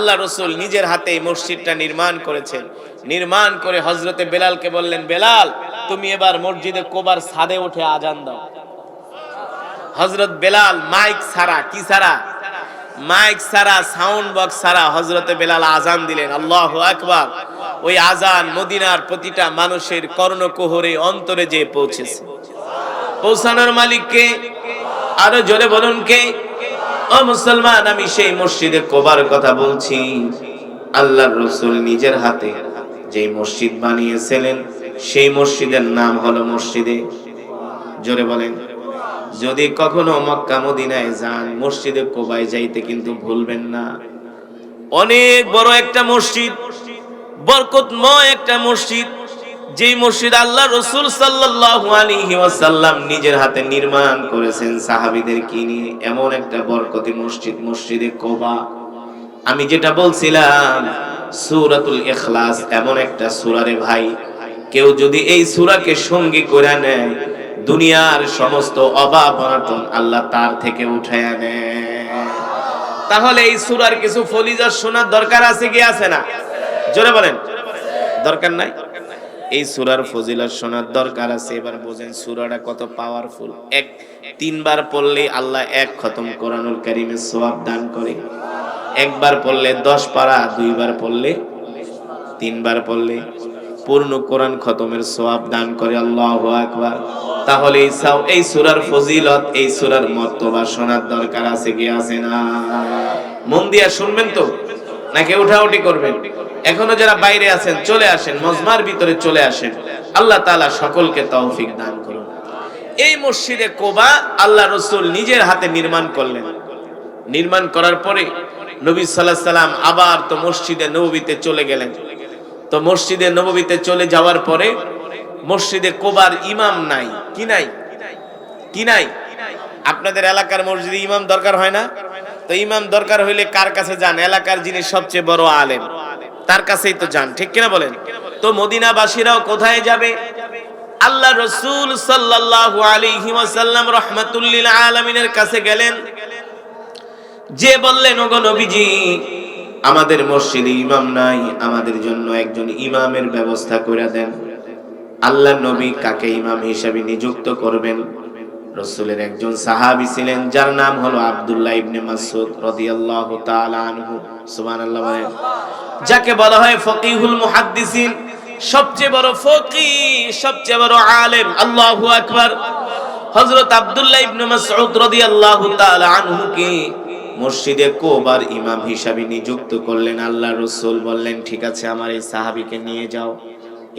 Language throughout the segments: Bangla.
আল্লাহ রসুল নিজের হাতে এই মসজিদটা নির্মাণ করেছেন। নির্মাণ করে হযরতে বেলালকে বললেন, বেলাল তুমি এবার মসজিদে কোবার ছাদে উঠে আজান দাও। হযরত বেলাল মাইক ছাড়া, কি ছাড়া? মাইক ছাড়া, সাউন্ড বক্স ছাড়া হযরতে বেলাল আজান দিলেন। আল্লাহু আকবার। ওই আজান মদিনার প্রতিটা মানুষের কর্ণকুহরে অন্তরে যে পৌঁছেছে। পৌঁছানোর মালিক কে? আরো জোরে বলুন কে? ও মুসলমান, আমি সেই মসজিদে কোবার কথা বলছি। আল্লাহর রাসূল নিজের হাতে যে মসজিদ বানিয়েছিলেন সেই মসজিদের নাম হলো মসজিদে, জোরে বলেন, যদি কখনো মক্কা মদিনায় যান মসজিদে কোবায় যাইতে কিন্তু ভুলবেন না। অনেক বড় একটা মসজিদ, বরকতময় একটা মসজিদ, যেই মসজিদ আল্লাহ রাসূল সাল্লাল্লাহু আলাইহি ওয়াসাল্লাম নিজের হাতে নির্মাণ করেছেন সাহাবীদেরকে নিয়ে। এমন একটা বরকতি মসজিদ, মসজিদে কোবা। আমি যেটা বলছিলাম সূরাতুল ইখলাস এমন একটা সূরা রে ভাই, কেউ যদি এই সূরাকে সঙ্গী করে নেয় দুনিয়ার সমস্ত অভাব অনটন আল্লাহ তার থেকে উঠায় নেয়। তাহলে এই সূরার কিছু ফজিলত শোনার দরকার আছে কি আছে না? জোরে বলেন, দরকার নাই? এই সূরার ফজিলত শোনার দরকার আছে। এবার বোঝেন সূরাটা কত পাওয়ারফুল। তিনবার পড়লে আল্লাহ এক খতম কোরআনুল কারীমের সওয়াব দান করে। একবার পড়লে 10 পারা, দুইবার পড়লে, তিনবার পড়লে পূর্ণ কোরআন খতমের সওয়াব দান করে। আল্লাহু আকবার। তাহলে এই সূরার ফজিলত, এই সূরার মর্তবা শোনার দরকার আছে কি আছে না? মন দিয়া শুনবেন তো নাকি উঠাউঠি করবেন? এখনো যারা বাইরে আছেন চলে আসেন, মজমার ভিতরে চলে আসেন। আল্লাহ তাআলা সকলকে তৌফিক দান করুন। এই মসজিদে কোবা আল্লাহ রাসূল নিজের হাতে নির্মাণ করলেন। নির্মাণ করার পরে নবী সাল্লাল্লাহু আলাইহি সাল্লাম আবার তো মসজিদে নববীতে চলে গেলেন। তো মসজিদে নববীতে চলে যাওয়ার পরে মসজিদে কোবার ইমাম নাই। কি নাই? কি নাই? আপনাদের এলাকার মসজিদে ইমাম দরকার হয় না? তো ইমাম দরকার হইলে কার কাছে যান? এলাকার যিনি সবচেয়ে বড় আলেম তার কাছেই তো যান, ঠিক কিনা বলেন? তো মদিনাবাসীরাও কোথায় যাবে? আল্লাহ রাসূল সাল্লাল্লাহু আলাইহি ওয়াসাল্লাম রাহমাতুল লিল আলামিনের কাছে গেলেন। যে বললেন, ওগো নবীজি আমাদের মসজিদে ইমাম নাই, আমাদের জন্য একজন ইমামের ব্যবস্থা করে দেন। আল্লাহর নবী কাকে ইমাম হিসেবে নিযুক্ত করবেন? রাসূলের একজন সাহাবী ছিলেন যার নাম হলো আব্দুল্লাহ ইবনে মাসউদ রাদিয়াল্লাহু তাআলা আনহু। সুবহানাল্লাহ বলেন। যাকে বলা হয় ফকিহুল মুহাদ্দিসিন, সবচেয়ে বড় ফকিহ, সবচেয়ে বড় আলেম। আল্লাহু আকবার। হযরত আব্দুল্লাহ ইবনে মাসউদ রাদিয়াল্লাহু তাআলা আনহু কে মসজিদে কোবার ইমাম হিসেবে নিযুক্ত করলেন। আল্লাহ রাসূল বললেন, ঠিক আছে আমার এই সাহাবীকে নিয়ে যাও।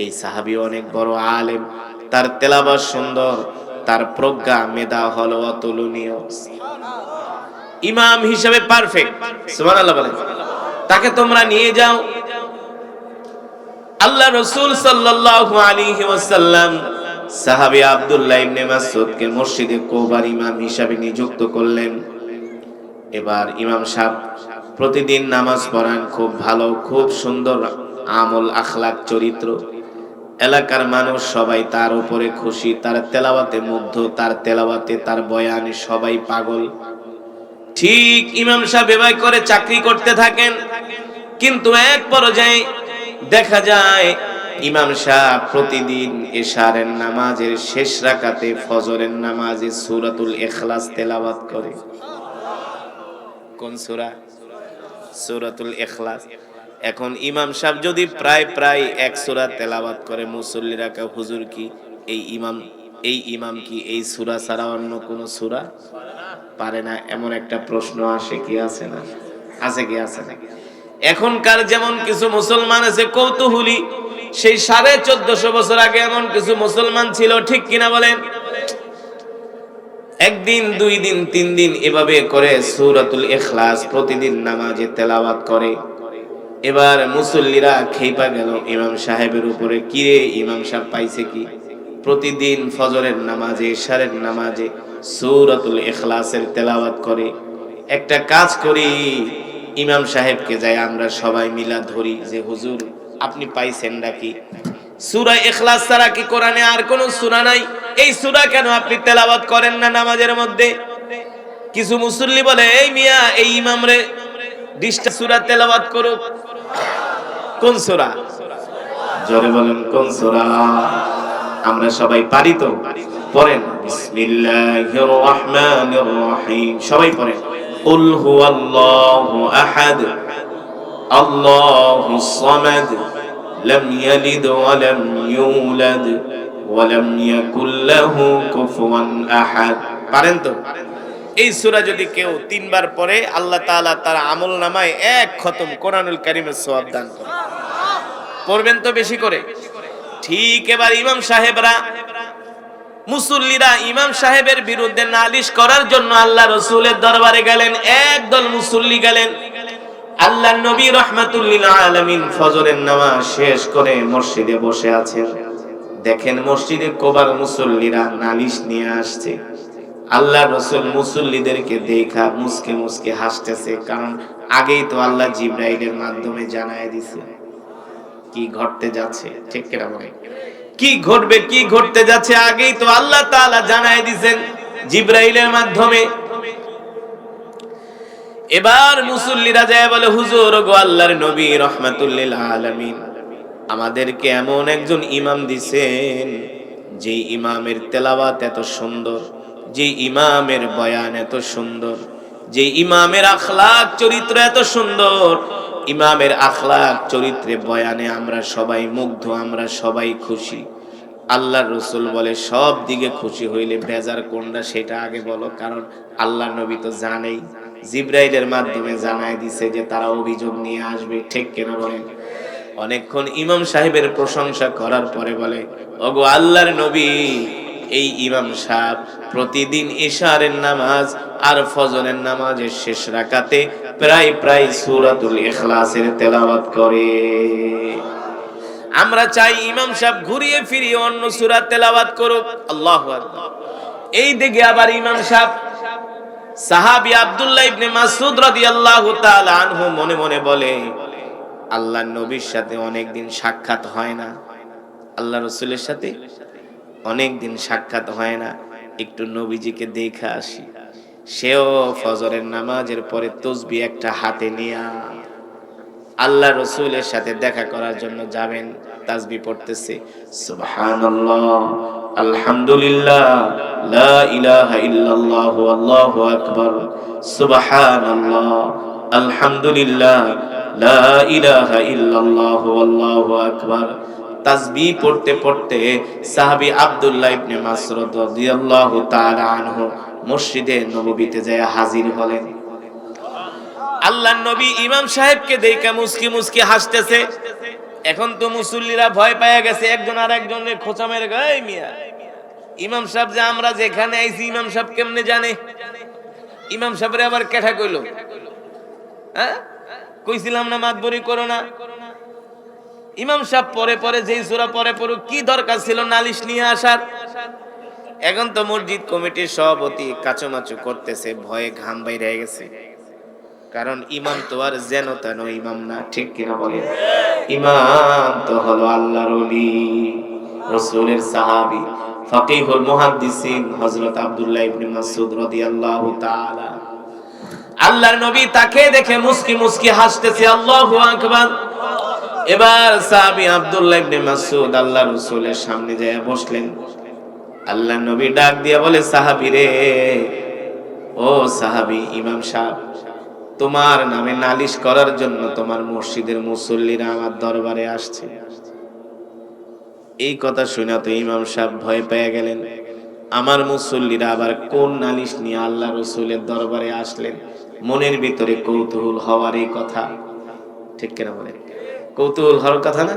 এই সাহাবী অনেক বড় আলেম, তার তেলাওয়াত সুন্দর, তার প্রজ্ঞা মেধা হলো অতুলনীয়, ইমাম হিসেবে পারফেক্ট। সুবহানাল্লাহ বলেন। তাকে তোমরা নিয়ে যাও। আল্লাহ রাসূল সাল্লাল্লাহু আলাইহি ওয়াসাল্লাম সাহাবী আব্দুল্লাহ ইবনে মাসউদকে মসজিদে কোবার ইমাম হিসেবে নিযুক্ত করলেন। এবার ইমাম সাহেব প্রতিদিন নামাজ পড়ান, খুব ভালো, খুব সুন্দর আমল আখলাক চরিত্র। এলাকার মানুষ সবাই তার উপরে খুশি, তার তেলাওয়াতে মুগ্ধ, তার তেলাওয়াতে, তার বয়ানে সবাই পাগল। ঠিক ইমাম সাহেব এভাবে করে চাকরি করতে থাকেন। কিন্তু এক পর্যায়ে দেখা যায় ইমাম সাহেব প্রতিদিন এশারের নামাজের শেষ রাকাতে, ফজরের নামাজে সূরাতুল ইখলাস তেলাওয়াত করে। কোন সূরা? সূরাতুল ইখলাস। এখন ইমাম সাহেব যদি প্রায় এক সূরা তেলাওয়াত করে, মুসল্লিরা কে হুজুর কি এই ইমাম কি এই সূরা ছাড়া অন্য কোন সূরা পারে না? এমন একটা প্রশ্ন আসে কি আছে না? আছে কি আছে না? এখনকার যেমন কিছু মুসলমান আছে কৌতূহলী, সেই 1450 বছর আগে এমন কিছু মুসলমান ছিল, ঠিক কিনা বলেন? একদিন, 2 দিন, 3 দিন এভাবে করে সূরাতুল ইখলাস প্রতিদিন নামাজে তেলাওয়াত করে। এবার মুসল্লিরা খেপা গেল ইমাম সাহেবের উপরে। কিরে ইমাম সাহেব পাইছে কি? প্রতিদিন ফজরের নামাজে, ইশারের নামাজে সূরাতুল ইখলাসের তেলাওয়াত করে। একটা কাজ করি, ইমাম সাহেবকে যাই আমরা সবাই মিলা ধরি যে হুজুর আপনি পাইছেন নাকি? সূরা ইখলাস ছাড়া কি কোরআনে আর কোন সূরা নাই? এই সূরা কেন আপনি তেলাওয়াত করেন না নামাজের মধ্যে? কিছু মুসল্লি বলে, এই মিয়া এই ইমাম রে 20টা সূরা তেলাওয়াত করুক। কোন সূরা? জোরে বলেন কোন সূরা? আমরা সবাই পারি তো? পড়েন বিসমিল্লাহির রহমানির রহিম, সবাই পড়েন। কুল হুয়াল্লাহু আহাদ আল্লাহুস সামাদ লাম ইয়ালিদ ওয়া লাম ইউলাদ ওয়া লাম ইয়াকুল লাহু কুফুয়ান আহাদ। পারেন তো? এই সূরা যদি কেউ 3 বার পড়ে আল্লাহ তাআলা তার আমলনামায় এক খতম কোরআনুল কারীমের সওয়াব দান করে। পড়বেন তো বেশি করে। ঠিক এবার ইমাম সাহেবরা, মুসল্লিরা ইমাম সাহেবের বিরুদ্ধে নালিশ করার জন্য আল্লাহ রাসূলের দরবারে গেলেন। একদল মুসল্লি গেলেন। আল্লাহর নবী রাহমাতুল লিল আলামিন ফজরের নামাজ শেষ করে মসজিদে বসে আছেন। দেখেন মসজিদে কোবার মুসল্লিরা নালিশ নিয়ে আসছে। আল্লাহ রাসূল মুসল্লিদেরকে দেখা মুসকে মুসকে হাসতেছে, কারণ আগেই তো আল্লাহ জিবরাইলের মাধ্যমে জানায় দিয়েছে কি ঘটতে যাচ্ছে। ঠিক কিনা বলেন? কি ঘটবে, কি ঘটতে যাচ্ছে আগেই তো আল্লাহ তাআলা জানায় দিয়েছেন জিবরাইলের মাধ্যমে। এবার মুসল্লিরা যায় বলে, হুজুর গো আল্লাহর নবী রাহমাতুল লিল আলামিন আমাদেরকে এমন একজন ইমাম দিবেন যে ইমামের তেলাওয়াত এত সুন্দর, যে ইমামের বয়ান এত সুন্দর, যে ইমামের আখলাক চরিত্র এত সুন্দর, ইমামের আখলাক চরিত্রে বয়ানে আমরা সবাই মুগ্ধ, আমরা সবাই খুশি। আল্লাহর রাসূল বলে, সব দিকে খুশি হইলে বেজার কোনটা সেটা আগে বলো, কারণ আল্লাহর নবী তো জানেই, জিবরাইলের মাধ্যমে জানায় দিছে যে তারা অভিযোগ নিয়ে আসবে। ঠিক কিনা বলেন? অনেকক্ষণ ইমাম সাহেবের প্রশংসা করার পরে বলে, ওগো আল্লাহর নবী, এই ইমাম সাহেব প্রতিদিন ইশারের নামাজ আর ফজরের নামাজের শেষ রাকাতে প্রায় সূরাতুল ইখলাসের তেলাওয়াত করে। আমরা চাই ইমাম সাহেব ঘুরিয়ে ফিরিয়ে অন্য সূরা তেলাওয়াত করুক। আল্লাহু আকবার। এই দিকে আবার ইমাম সাহেব সাহাবী আব্দুল্লাহ ইবনে মাসউদ রাদিয়াল্লাহু তাআলা আনহু মনে মনে বলে, আল্লাহর নবীর সাথে অনেকদিন সাক্ষাৎ হয় না, আল্লাহ রাসূলের সাথে অনেকদিন সাক্ষাৎ হয় না, একটু নবীজিকে দেখে আসি। সেও ফজরের নামাজের পরে তাসবিহ একটা হাতে নিয়ে আল্লাহ রাসূলের সাথে দেখা করার জন্য যাবেন। তাসবিহ পড়তেছে, সুবহানাল্লাহ, আলহামদুলিল্লাহ, লা ইলাহা ইল্লাল্লাহ, আল্লাহু আকবার, সুবহানাল্লাহ, আলহামদুলিল্লাহ, লা ইলাহা ইল্লাল্লাহ, আল্লাহু আকবার। তাসবিহ পড়তে পড়তে সাহাবী আব্দুল্লাহ ইবনে মাসউদ রাদিয়াল্লাহু তাআলা আনহু মসজিদে নববীতে যায় হাজির হলেন। আল্লাহর নবী ইমাম সাহেবকে দেখে মুস্কি মুস্কি হাসতেছে। এখন তো মুসল্লিরা ভয় পেয়ে গেছে, একজন আর একজনের খোঁচা মেরে গায়, মিয়া ইমাম সাহেব যে আমরা যেখানে আইছি ইমাম সাহেব কেমনে জানে? ইমাম সাহেবরে আবার কেঠা কইলো, হ্যাঁ কইছিলাম না মাতবরি করো না। ইমাম সাহেব পরে পরে যেই সূরা পরে পড়ুক, কি দরকার ছিল নালিশ নিয়ে আসার? এখন তো মসজিদ কমিটির সভাপতি কাচুমাচু করতেছে, ভয়ে ঘাম বাইরে গেছে, কারণ ইমাম তো আর যেন তেন ইমাম না। ঠিক কিনা বলেন? ইমাম তো হলো আল্লাহর ওলি, রাসূলের সাহাবী, ফাকিহুল মুহাদ্দিসিন হযরত আব্দুল্লাহ ইবনে মাসউদ রাদিয়াল্লাহু তাআলা। আল্লাহর নবী তাকে দেখে মুস্কি মুস্কি হাসতেছে। আল্লাহু আকবার। এবার সাহাবী আব্দুল্লাহ ইবনে মাসউদ আল্লাহর রাসূলের সামনে যায় বসলেন। আল্লাহর নবী ডাক দিয়া বলে, সাহাবী রে, ও সাহাবী, ইমাম সাহেব তোমার নামে নালিশ করার জন্য তোমার মসজিদের মুসল্লিরা আমার দরবারে আসছে। এই কথা শুনে তো ইমাম সাহেব ভয় পেয়ে গেলেন, আমার মুসল্লিরা আবার কোন নালিশ নিয়ে আল্লাহ রাসূলের দরবারে আসলেন? মনের ভিতরে কৌতূহল হওয়ারই কথা। ঠিক কিনা বলেন? কৌতূহল হওয়ার কথা না?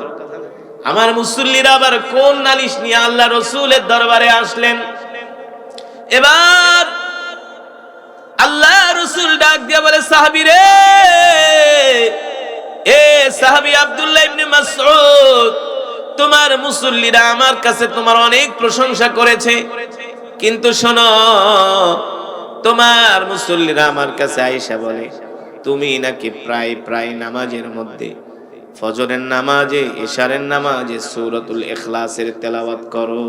আমার মুসল্লিরা আবার কোন নালিশ নিয়ে আল্লাহ রাসূলের দরবারে আসলেন? এবার আল্লাহ রাসূল ডাক দিয়া বলে, সাহাবী রে, এ সাহাবী আব্দুল্লাহ ইবনে মাসউদ, তোমার মুসল্লিরা আমার কাছে তোমার অনেক প্রশংসা করেছে, কিন্তু শোনো, তোমার মুসল্লিরা আমার কাছে আয়েশা বলে তুমি নাকি প্রায় নামাজের মধ্যে, ফজরের নামাজে, ইশারের নামাজে সূরাতুল ইখলাসের তেলাওয়াত করো।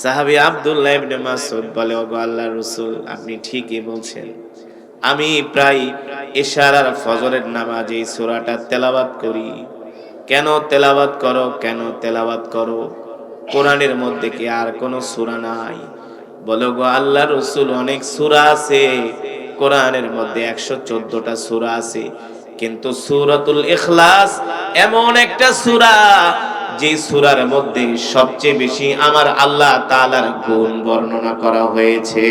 সাহাবী আব্দুল্লাহ ইবনে মাসউদ বলে, ওগো আল্লাহর রাসূল, আপনি ঠিকই বলছেন, আমি প্রায় ইশার আর ফজরের নামাজে এই সূরাটা তেলাওয়াত করি। কেন তেলাওয়াত করো, কেন তেলাওয়াত করো? কোরআনের মধ্যে কি আর কোন সূরা নাই? বলো গো আল্লাহ রাসূল, অনেক সূরা আছে, কোরআনের মধ্যে 114টা সূরা আছে, কিন্তু সূরাতুল ইখলাস এমন একটা সূরা যে সূরার মধ্যে সবচেয়ে বেশি আমার আল্লাহ তাআলার গুণ বর্ণনা করা হয়েছে,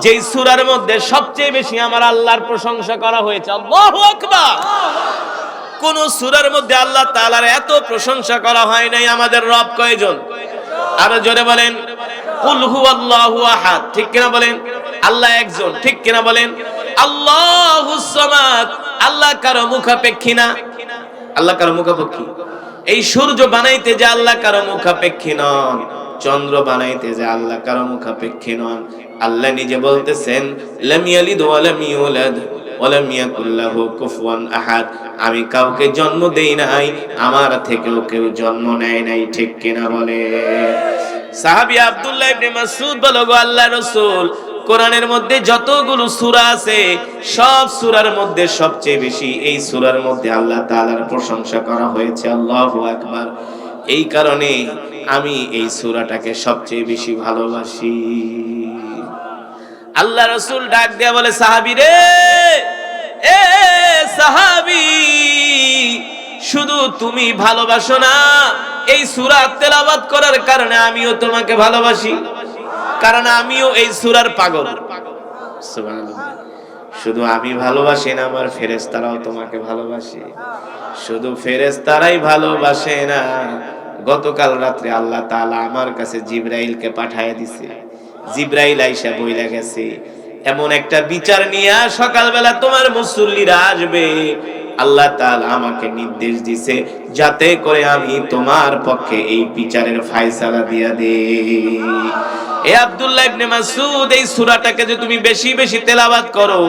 যেই সূরার মধ্যে সবচেয়ে বেশি আমার আল্লাহর প্রশংসা করা হয়েছে। আল্লাহু আকবার। কোন সূরার মধ্যে আল্লাহ তাআলার এত প্রশংসা করা হয় নাই। আমাদের রব কয়জন? আরো জোরে বলেন, কুল হুয়াল্লাহু আহাদ। ঠিক কিনা বলেন? আল্লাহ একজন। ঠিক কিনা বলেন? আল্লাহুস সামাদ। আল্লাহ কারো মুখাপেক্ষী না। আল্লাহ কারো মুখাপেক্ষী? এই সূর্য বানাইতে যে আল্লাহ কারো মুখাপেক্ষী নন, চন্দ্র বানাইতে যে আল্লাহ কারো মুখাপেক্ষী নন। আল্লাহ নিজে বলতেছেন, লাম ইয়ালিদ ওয়া লাম ইউলাদ ওয়া লাম ইয়াকুল লাহু কুফুয়ান আহাদ। আমি কাউকে জন্ম দেই নাই, আমার থেকেও কেউ জন্ম নেয় নাই। ঠিক কিনা বলে? সাহাবী আব্দুল্লাহ ইবনে মাসউদ বলো গো আল্লাহর রাসূল, কোরআনের মধ্যে যতগুলো সূরা আছে সব সূরার মধ্যে সবচেয়ে বেশি এই সূরার মধ্যে আল্লাহ তাআলার প্রশংসা করা হয়েছে। আল্লাহু আকবার। এই কারণে আমি এই সূরাটাকে সবচেয়ে বেশি ভালোবাসি। আল্লাহ রাসূল ডাক দেয়া বলে, সাহাবী রে, এ সাহাবী, শুধু তুমি ভালোবাসো না, এই সূরা তেলাওয়াত করার কারণে আমিও তোমাকে ভালোবাসি, কারণ আমিও এই সূরার পাগল। সুবহানাল্লাহ। শুধু আমি ভালোবাসি না, আমার ফেরেশতারাও তোমাকে ভালোবাসে। শুধু ফেরেশতারাই ভালোবাসে না, গতকাল রাত্রে আল্লাহ তাআলা আমার কাছে জিবরাইলকে পাঠায় দিছে। জিবরাইল আইসা বইলা গেছে, এমন একটা বিচার নিয়ে সকালবেলা তোমার মুসল্লিরা আসবে। আল্লাহ তাআলা আমাকে নির্দেশ দিছে যাতে করে আমি তোমার পক্ষে এই বিচারের ফয়সালা দিয়া দেই। এ আব্দুল্লাহ ইবনে মাসউদ, এই সূরাটাকে যে তুমি বেশি বেশি তেলাওয়াত করো,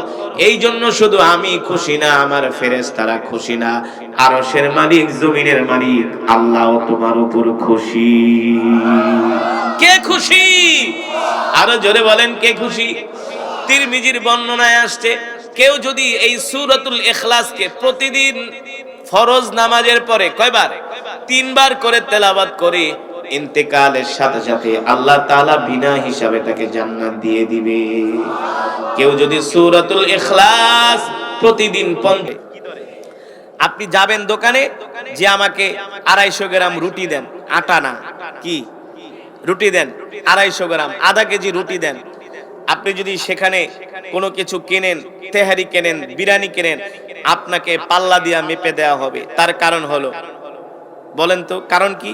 এই জন্য শুধু আমি খুশি না, আমার ফেরেশতারা খুশি না, আরশের মালিক, জমিনের মালিক আল্লাহও তোমার উপর খুশি। কে খুশি? আরো জোরে বলেন, কে খুশি? তিরমিজির বর্ণনায় আসছে, কেউ যদি এই সূরাতুল ইখলাসকে প্রতিদিন ফরজ নামাজের পরে কয়বার? 3 বার করে তেলাওয়াত করে, ইন্তেকালের সাথে সাথে আল্লাহ তাআলা বিনা হিসাবে তাকে জান্নাত দিয়ে দিবে। কেউ যদি সূরাতুল ইখলাস প্রতিদিন পড়ে, আপনি যাবেন দোকানে, যে আমাকে 250 গ্রাম রুটি দেন, আটা না, কি রুটি দেন, 250 গ্রাম, আধা কেজি রুটি দেন। আপনি যদি সেখানে কোনো কিছু কেনেন, তেহারি কেনেন, বিরিয়ানি কেনেন, আপনাকে পাল্লা দিয়া মেপে দেওয়া হবে। তার কারণ হলো, বলেন তো কারণ কি?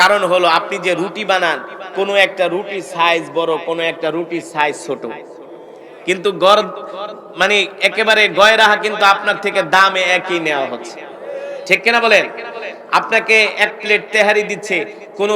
কারণ হলো আপনি যে রুটি বানান, কোনো একটা রুটি সাইজ বড়, কোনো একটা রুটি সাইজ ছোট, কিন্তু গড় মানে একেবারে গয় রাখা, কিন্তু আপনার থেকে দামে একই নেওয়া হচ্ছে। ঠিক কিনা বলেন? আপনাকে 1 প্লেট তেহারি দিচ্ছে, কোনো